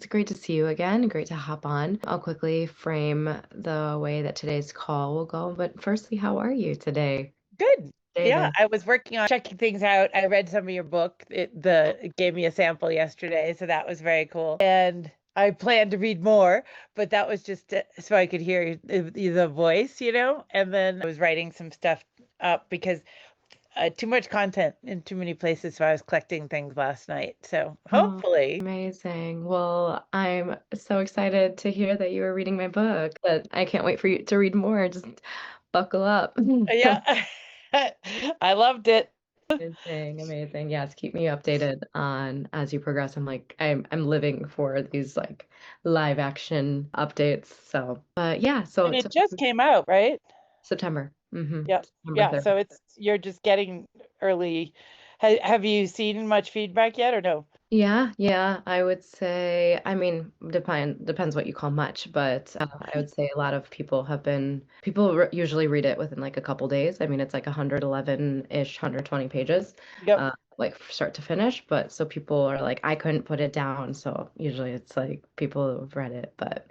great to see you again. Great to hop on. I'll quickly frame the way that today's call will go. But firstly, how are you today? Good. Yeah, David? I was working on checking things out. I read some of your book. It gave me a sample yesterday, so that was very cool. And I planned to read more, but that was just so I could hear the voice, And then I was writing some stuff up because too much content in too many places, so I was collecting things last night. So Oh, hopefully, amazing. Well, I'm so excited to hear that you are reading my book, but I can't wait for you to read more. Just buckle up. yeah, I loved it. Amazing, amazing. Yes, keep me updated on as you progress. I'm living for these like live action updates. So, but yeah, so And it just came out, right? September. Yeah. September Yeah. 3rd. So you're just getting early. Have you seen much feedback yet or no? Yeah, I would say, I mean, depends what you call much, but I would say a lot of people usually read it within like a couple days. I mean, it's like 111-ish, 120 pages, Yep. like start to finish. But so people are like, I couldn't put it down. So usually it's like people who've read it. But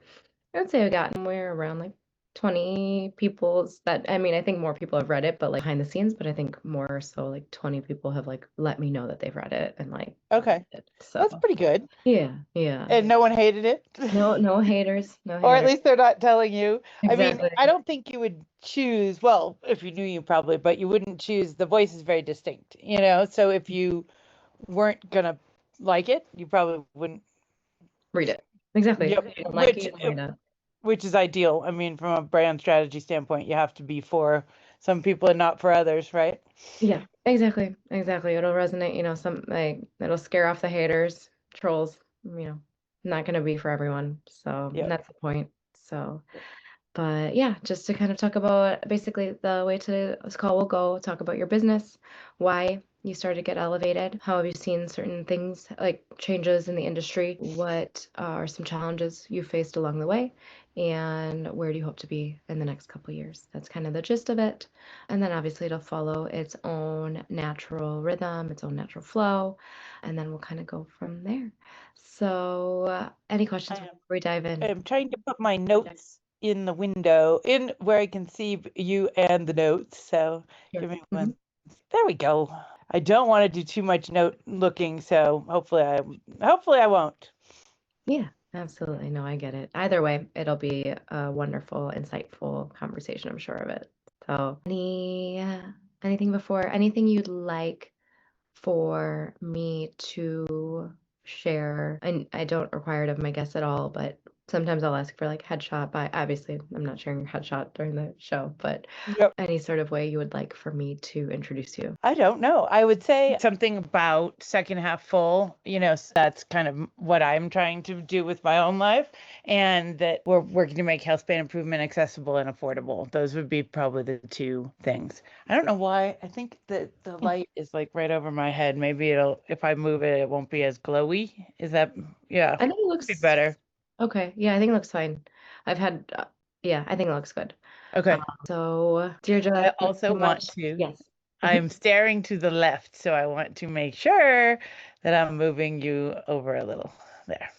I would say I've gotten somewhere around like 20 people's that, I mean, I think more people have read it, but like behind the scenes, but I think more so like 20 people have like let me know that they've read it and like Okay. it. That's So pretty good. yeah. And no one hated it? No haters, no Or at haters. least they're not telling you. I mean, Exactly. I don't think you would choose, well, if you knew you probably, but you wouldn't choose. The voice is very distinct. So if you weren't gonna like it, you probably wouldn't. Read it. Exactly. Yep. If you don't like it, Which you don't read it. which is ideal. I mean, from a brand strategy standpoint, you have to be for some people and not for others, right? Yeah, exactly. It'll resonate, some like it'll scare off the haters, trolls, not gonna be for everyone. So Yep. that's the point. So but yeah, just to kind of talk about basically the way to this call will go, talk about your business, why you started to Get Elevated, how have you seen certain things like changes in the industry, what are some challenges you faced along the way, and where do you hope to be in the next couple years. That's kind of the gist of it. And then obviously it'll follow its own natural rhythm, its own natural flow, and then we'll kind of go from there. So, any questions I before we dive in? am trying to put my notes in the window, in where I can see you and the notes. So Sure. give me one. There we go. I don't want to do too much note looking, so hopefully I won't. Yeah, absolutely. No, I get it. Either way, it'll be a wonderful, insightful conversation, I'm sure of it. So, anything you'd like for me to share? And I don't require it of my guests at all, but sometimes I'll ask for like headshot by obviously I'm not sharing your headshot during the show, but Yep. any sort of way you would like for me to introduce you. I don't know. I would say something about second half full. That's kind of what I'm trying to do with my own life, and that we're working to make health span improvement accessible and affordable. Those would be probably the two things. I don't know why. I think that the Yeah, light is like right over my head. Maybe if I move it, it won't be as glowy. Is that, yeah, I think it be looks better. okay. Yeah, I think it looks fine. I've had, yeah, I think it looks good. Okay. So, Deirdre, I thanks also so want much. to. Yes. I'm staring to the left, so I want to make sure that I'm moving you over a little. There.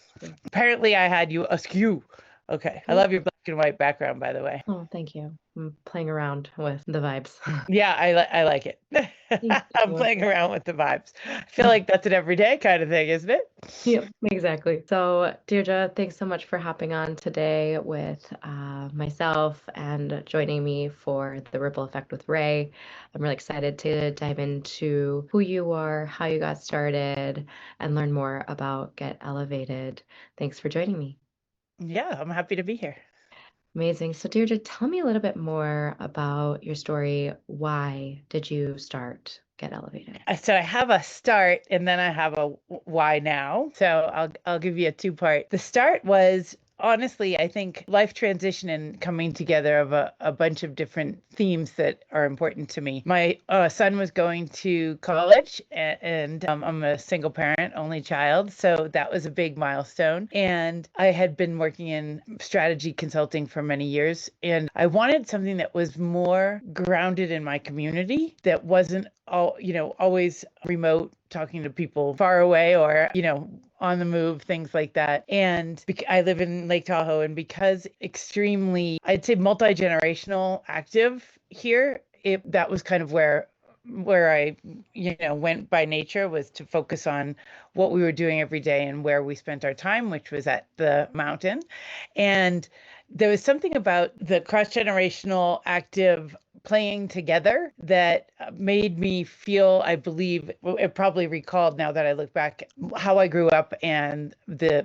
Apparently, I had you askew. Okay. I Yeah. love your black and white background, by the way. Oh, thank you. I'm playing around with the vibes. Yeah, I like it. Thank I'm you. playing around with the vibes. I feel like that's an everyday kind of thing, isn't it? Yep, exactly. So, Deirdre, thanks so much for hopping on today with myself and joining me for the Ripple Effect with Ray. I'm really excited to dive into who you are, how you got started, and learn more about Get Elevated. Thanks for joining me. Yeah, I'm happy to be here. Amazing. So, Deirdre, tell me a little bit more about your story. Why did you start Get Elevated? So I have a start and then I have a why now. So I'll give you a two-part. The start was honestly, I think life transition and coming together of a bunch of different themes that are important to me. My son was going to college and I'm a single parent, only child. So that was a big milestone. And I had been working in strategy consulting for many years. And I wanted something that was more grounded in my community, that wasn't always remote talking to people far away or, on the move, things like that. And I live in Lake Tahoe, and because extremely, I'd say multi-generational active here, that was kind of where I, went by nature, was to focus on what we were doing every day and where we spent our time, which was at the mountain. And there was something about the cross-generational active playing together that made me feel, I believe, it probably recalled, now that I look back, how I grew up, and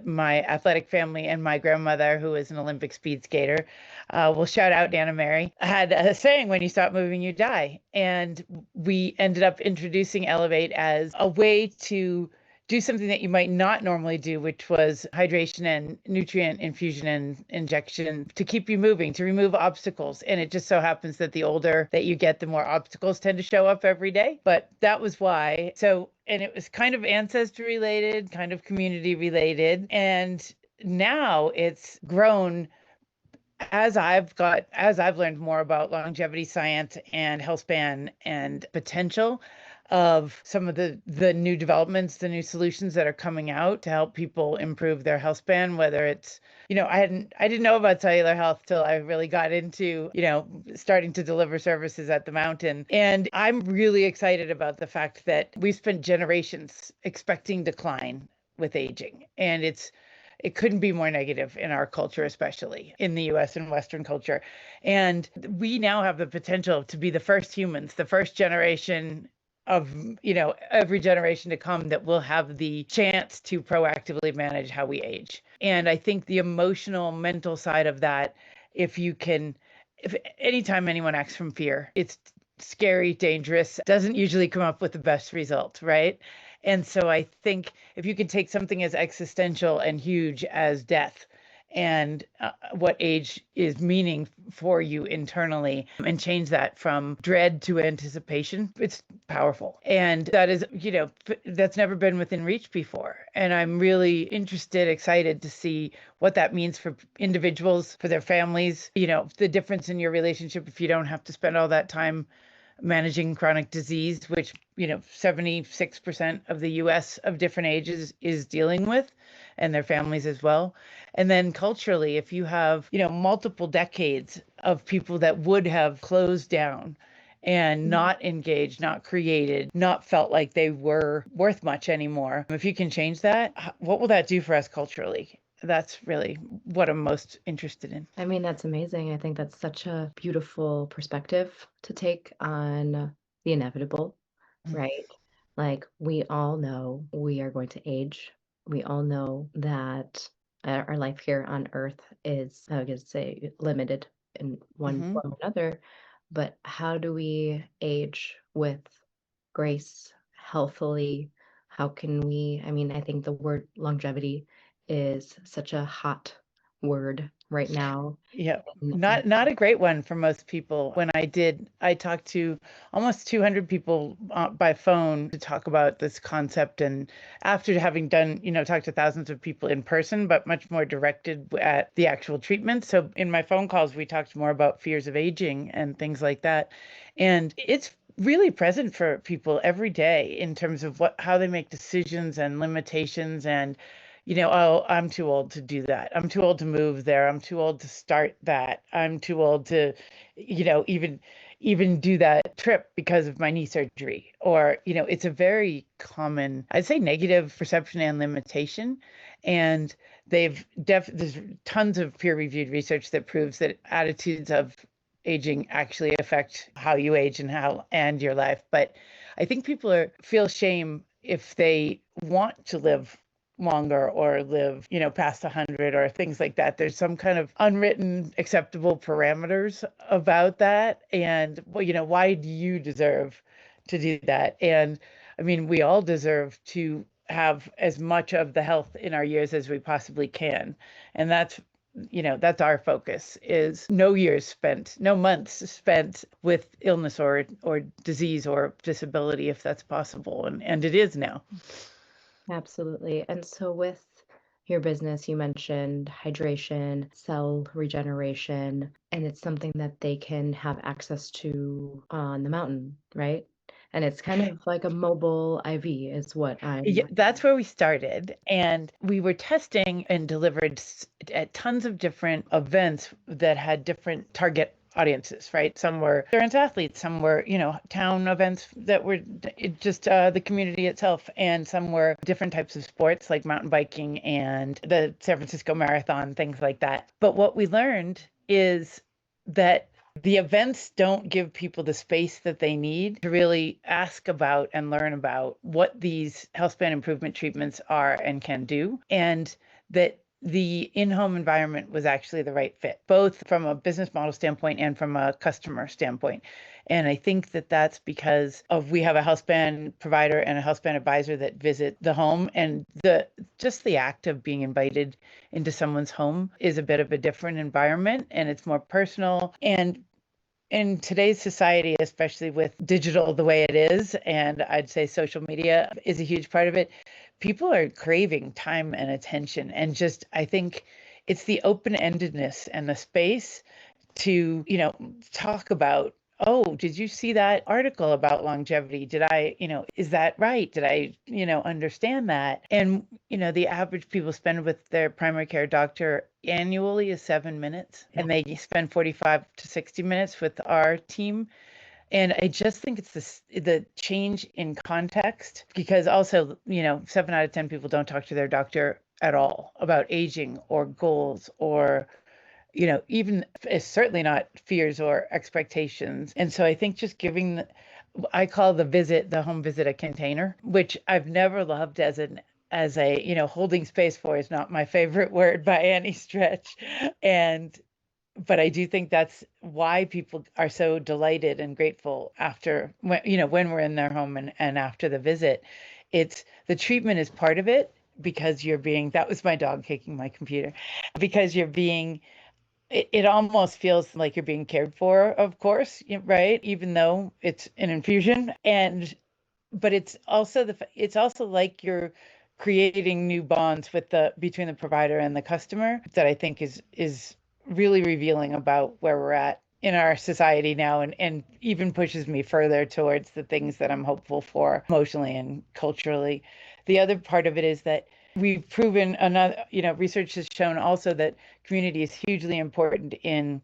my athletic family, and my grandmother, who is an Olympic speed skater, we'll shout out Anna Mary, had a saying, when you stop moving, you die. And we ended up introducing Elevate as a way to do something that you might not normally do, which was hydration and nutrient infusion and injection to keep you moving, to remove obstacles. And it just so happens that the older that you get, the more obstacles tend to show up every day. But that was why. So, and it was kind of ancestry related, kind of community related. And now it's grown as I've learned more about longevity science and HealthSpan and potential of some of the new developments, the new solutions that are coming out to help people improve their health span, whether it's, I didn't know about cellular health till I really got into, starting to deliver services at the mountain. And I'm really excited about the fact that we've spent generations expecting decline with aging. And it couldn't be more negative in our culture, especially in the US and Western culture. And we now have the potential to be the first humans, the first generation of, every generation to come that will have the chance to proactively manage how we age. And I think the emotional, mental side of that, if anytime anyone acts from fear, it's scary, dangerous, doesn't usually come up with the best result, right? And so I think if you can take something as existential and huge as death and what age is meaning for you internally, and change that from dread to anticipation, it's powerful. And that is, that's never been within reach before. And I'm really interested, excited to see what that means for individuals, for their families, the difference in your relationship if you don't have to spend all that time managing chronic disease, which 76% of the US of different ages is dealing with, and their families as well. And then culturally, if you have multiple decades of people that would have closed down and not engaged, not created, not felt like they were worth much anymore, if you can change that, what will that do for us culturally? That's really what I'm most interested in. I mean, that's amazing. I think that's such a beautiful perspective to take on the inevitable, right? Like, we all know we are going to age. We all know that our life here on Earth is, I would say, limited in one Mm-hmm. form or another. But how do we age with grace, healthily? How can we? I mean, I think the word longevity is such a hot word right now. Yeah, And not a great one for most people. When I talked to almost 200 people by phone to talk about this concept, and after having done, talked to thousands of people in person, but much more directed at the actual treatment. So in my phone calls, we talked more about fears of aging and things like that. And it's really present for people every day in terms of how they make decisions and limitations, and oh, I'm too old to do that. I'm too old to move there. I'm too old to start that. I'm too old to, even do that trip because of my knee surgery. Or, it's a very common, I'd say, negative perception and limitation. And there's tons of peer-reviewed research that proves that attitudes of aging actually affect how you age and your life. But I think people feel shame if they want to live longer or live, past 100 or things like that. There's some kind of unwritten acceptable parameters about that. And, well, why do you deserve to do that? And I mean, we all deserve to have as much of the health in our years as we possibly can. And that's our focus, is no years spent, no months spent with illness or disease or disability, if that's possible. And it is now. absolutely. And so with your business, you mentioned hydration, cell regeneration, and it's something that they can have access to on the mountain, right? And it's kind of like a mobile IV is what Yeah, I'm. that's where we started. And we were testing and delivered at tons of different events that had different target audiences, right? Some were endurance athletes, some were, town events that were just the community itself, and some were different types of sports like mountain biking and the San Francisco Marathon, things like that. But what we learned is that the events don't give people the space that they need to really ask about and learn about what these health span improvement treatments are and can do, and that the in-home environment was actually the right fit, both from a business model standpoint and from a customer standpoint. And I think that that's because of we have a health span provider and a health span advisor that visit the home, and the act of being invited into someone's home is a bit of a different environment, and it's more personal. And in today's society, especially with digital the way it is, and I'd say social media is a huge part of it, people are craving time and attention. And just, I think it's the open-endedness and the space to, talk about, oh, did you see that article about longevity? Did I, is that right? Did I, understand that? And, the average people spend with their primary care doctor annually is 7 minutes, and they spend 45 to 60 minutes with our team. And I just think it's the change in context, because also, 7 out of 10 people don't talk to their doctor at all about aging or goals or even it's certainly not fears or expectations. And so I think just I call the home visit a container, which I've never loved as a, holding space for is not my favorite word by any stretch. But I do think that's why people are so delighted and grateful after when we're in their home and after the visit. It's the treatment is part of it, because that was my dog kicking my computer, because it almost feels like you're being cared for, of course, right? Even though it's an infusion. But it's also like you're creating new bonds between the provider and the customer that I think is really revealing about where we're at in our society now, and even pushes me further towards the things that I'm hopeful for emotionally and culturally. The other part of it is that we've proven research has shown also that community is hugely important in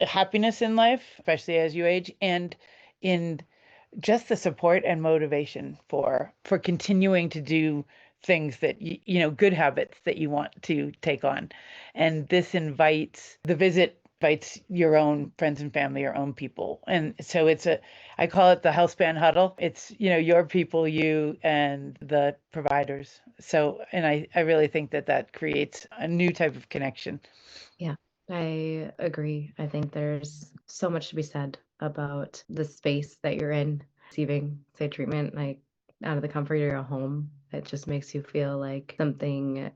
happiness in life, especially as you age, and in just the support and motivation for continuing to do things that good habits that you want to take on. And this invites your own friends and family, your own people. And so I call it the HealthSpan huddle. It's, your people, you and the providers. So, and I really think that creates a new type of connection. Yeah, I agree. I think there's so much to be said about the space that you're in, receiving, say, treatment, like out of the comfort of your home. It just makes you feel like something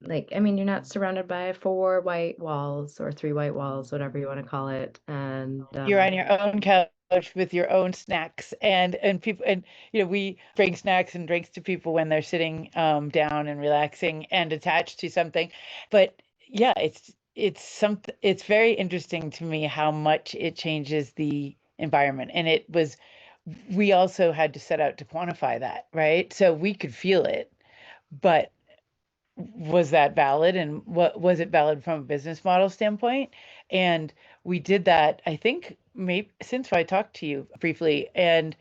like, I mean, you're not surrounded by four white walls or three white walls, whatever you want to call it. And You're on your own couch with your own snacks, and people, and we bring snacks and drinks to people when they're sitting down and relaxing and attached to something. But yeah, it's very interesting to me how much it changes the environment. And we also had to set out to quantify that, right? So we could feel it, but was that valid, and what was it valid from a business model standpoint? And we did that, I think, maybe since I talked to you briefly. And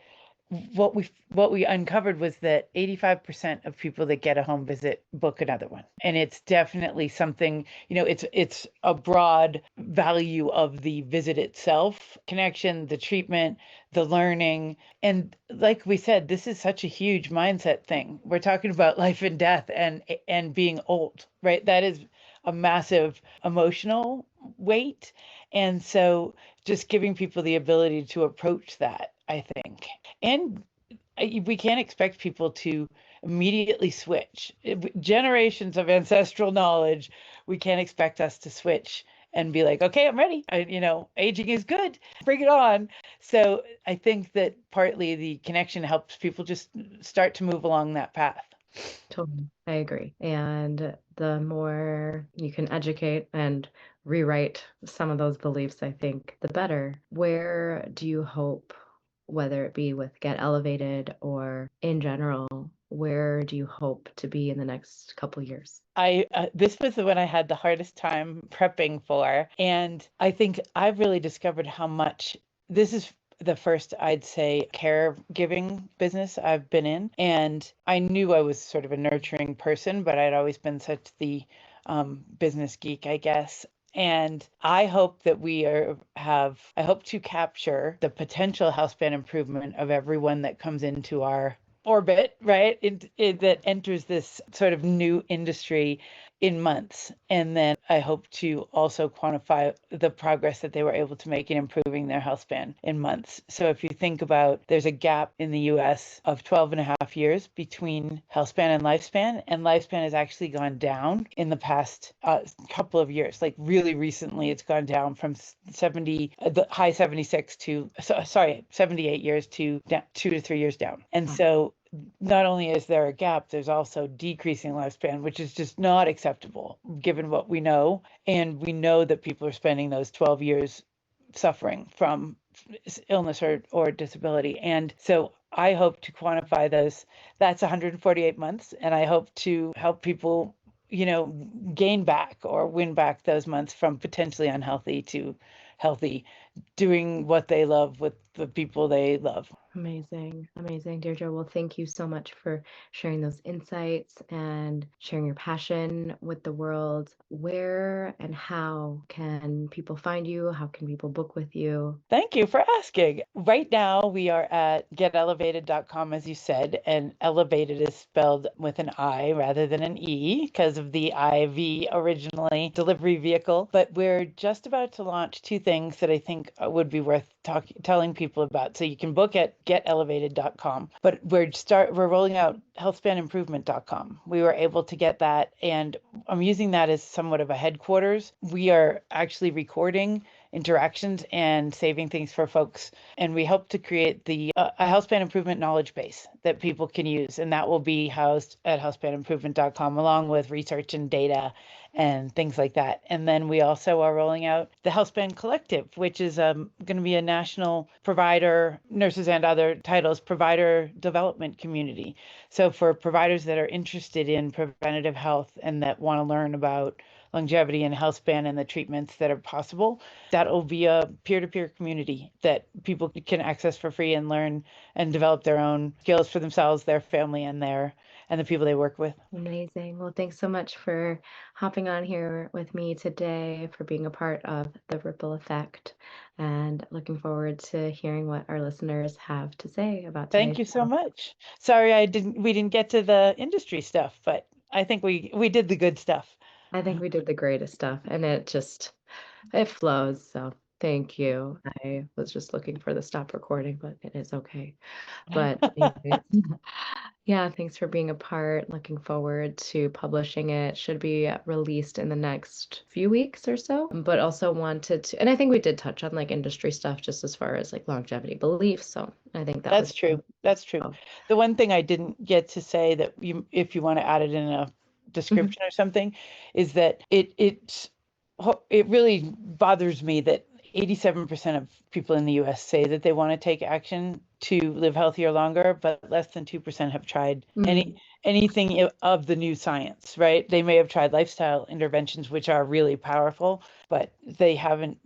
what we uncovered was that 85% of people that get a home visit book another one. And it's definitely something, it's a broad value of the visit itself, connection, the treatment, the learning. And like we said, this is such a huge mindset thing. We're talking about life and death and being old, right? That is a massive emotional weight. And so just giving people the ability to approach that, I think. And we can't expect people to immediately switch. Generations of ancestral knowledge, we can't expect us to switch and be like, okay, I'm ready. Aging is good. Bring it on. So I think that partly the connection helps people just start to move along that path. totally, I agree. And the more you can educate and rewrite some of those beliefs, I think, the better. Where do you hope whether it be with Get Elevated or in general, where do you hope to be in the next couple years? This was the one I had the hardest time prepping for, and I think I've really discovered how much this is the first, I'd say, caregiving business I've been in. And I knew I was sort of a nurturing person, but I'd always been such the business geek, I guess. And I hope that I hope to capture the potential health span improvement of everyone that comes into our orbit, right? That enters this sort of new industry in months. And then I hope to also quantify the progress that they were able to make in improving their health span in months. So if you think about, there's a gap in the US of 12 and a half years between health span and lifespan has actually gone down in the past couple of years. Like really recently, it's gone down from the high 76 to, 78 years to 2 to 3 years down. And so not only is there a gap, there's also decreasing lifespan, which is just not acceptable given what we know. And we know that people are spending those 12 years suffering from illness or disability. And so I hope to quantify those. That's 148 months. And I hope to help people, gain back or win back those months from potentially unhealthy to healthy, doing what they love with the people they love. Amazing. Amazing, Deirdre. Well, thank you so much for sharing those insights and sharing your passion with the world. Where and how can people find you? How can people book with you? Thank you for asking. Right now, we are at getelevated.com, as you said, and elevated is spelled with an I rather than an E because of the IV originally delivery vehicle. But we're just about to launch two things that I think would be worth telling people about. So you can book at getelevated.com, but we're rolling out healthspanimprovement.com. We were able to get that, and I'm using that as somewhat of a headquarters. We are actually recording interactions and saving things for folks. And we hope to create a healthspan improvement knowledge base that people can use. And that will be housed at healthspanimprovement.com along with research and data and things like that. And then we also are rolling out the HealthSpan Collective, which is going to be a national provider, nurses and other titles, provider development community. So for providers that are interested in preventative health and that want to learn about longevity and health span and the treatments that are possible, that will be a peer-to-peer community that people can access for free and learn and develop their own skills for themselves, their family, and the people they work with. Amazing. Well, thanks so much for hopping on here with me today, for being a part of the Ripple Effect, and looking forward to hearing what our listeners have to say about today's Thank you show. so much. Sorry we didn't get to the industry stuff, but I think we did the good stuff. I think we did the greatest stuff, and it flows. So thank you. I was just looking for the stop recording, but it is okay. But anyways, yeah, thanks for being a part. Looking forward to publishing it. Should be released in the next few weeks or so. But also wanted to, and I think we did touch on like industry stuff just as far as like longevity beliefs. So I think that was That's true. That's true. oh, The one thing I didn't get to say that if you want to add it in a description or something, is that it really bothers me that 87% of people in the US say that they want to take action to live healthier longer, but less than 2% have tried anything of the new science, right? They may have tried lifestyle interventions, which are really powerful, but they haven't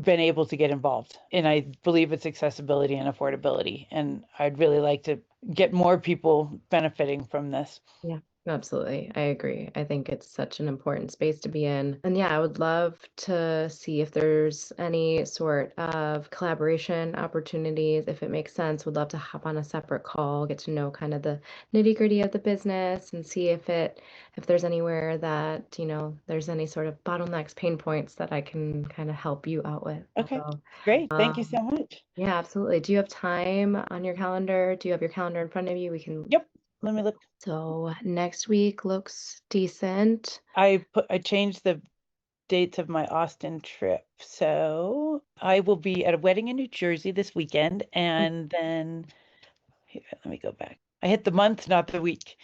been able to get involved. And I believe it's accessibility and affordability. And I'd really like to get more people benefiting from this. Yeah, absolutely. I agree. I think it's such an important space to be in. And yeah, I would love to see if there's any sort of collaboration opportunities. If it makes sense, would love to hop on a separate call, get to know kind of the nitty-gritty of the business and see if there's anywhere that, there's any sort of bottlenecks, pain points that I can kind of help you out with. Okay, So, great. Thank you so much. yeah, absolutely. Do you have time on your calendar? Do you have your calendar in front of you? We can. Yep. Let me look. So next week looks decent. I changed the dates of my Austin trip. So I will be at a wedding in New Jersey this weekend. And then here, let me go back. I hit the month, not the week.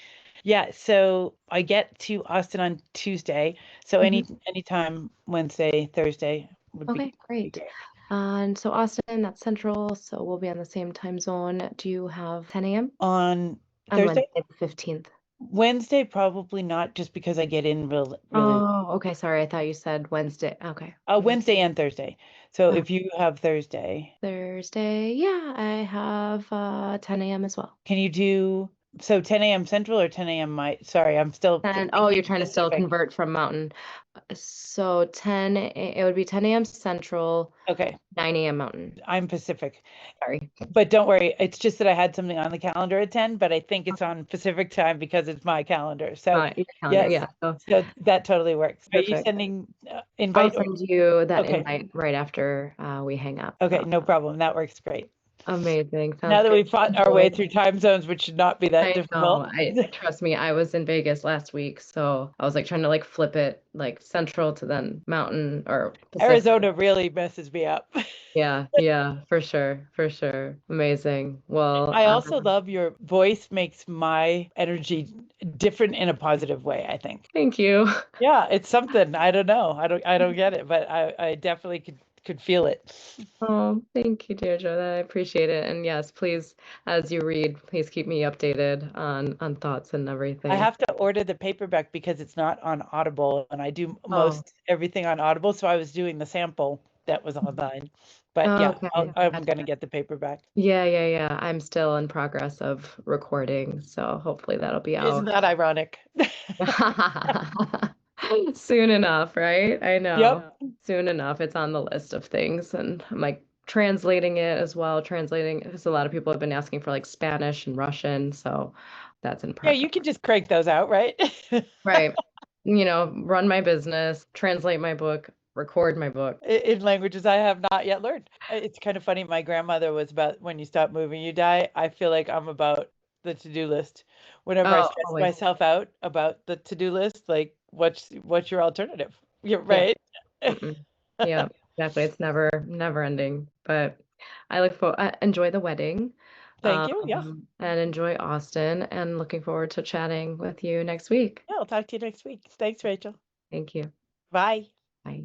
Yeah, so I get to Austin on Tuesday. So anytime Wednesday, Thursday would Okay, be great. great. And so Austin, that's central, so we'll be on the same time zone. Do you have 10 a.m.? On On Thursday? Wednesday the 15th. Wednesday, probably not, just because I get in really. Oh, okay. Sorry. I thought you said Wednesday. Okay. Wednesday and Thursday. So if you have Thursday, Thursday, yeah, I have 10 a.m. as well. can you do 10 a.m. Central or 10 a.m. Sorry, I'm still And oh, thinking you're trying to still Pacific. convert from Mountain. So it would be 10 a.m. Central, Okay, 9 a.m. Mountain. I'm Pacific. Sorry. But don't worry, it's just that I had something on the calendar at 10, but I think it's on Pacific time because it's my calendar. So Your calendar, yes, yeah. So so that totally works. Are you perfect. sending I'll invite or send you that okay, invite right after we hang up. okay, So no problem. That works great. amazing. Now Sounds that good. we've fought our way through time zones, which should not be that I know. difficult. I trust me, I was in Vegas last week, so I was like trying to like flip it like central to then mountain or Pacific. Arizona really messes me up. Yeah, yeah, for sure, for sure. Amazing. Well, I also love your voice makes my energy different in a positive way, I think. thank you. Yeah, it's something. I don't know. I don't get it, but I definitely could feel it. Oh, thank you, Deirdre. I appreciate it. And yes, please, as you read, please keep me updated on thoughts and I everything. have to order the paperback because it's not on Audible, and I do Oh, most everything on Audible, so I was doing the sample that was online. But oh, yeah, okay. I'm Gotcha. gonna get the paperback. Yeah, yeah, yeah. I'm still in progress of recording, so hopefully that'll be Isn't out that ironic? soon enough, right? I know. Yep. Soon enough. It's on the list of things, and I'm like translating it as well, translating because a lot of people have been asking for like Spanish and Russian, so that's in Yeah, progress. you can just crank those out, right? Right. Run my business, translate my book, record my book. In languages I have not yet learned. It's kind of funny. My grandmother was about when you stop moving, you die. I feel like I'm about the to-do list. Whenever I Oh, stress always. myself out about the to-do list, like what's your alternative? You're Yeah. right. Mm-mm. Yeah, exactly. It's never ending. But I look for enjoy the wedding, Thank you. Yeah. and enjoy Austin, and looking forward to chatting with you next week. Yeah, I'll talk to you next week. Thanks, Rachel. Thank you. Bye. Bye.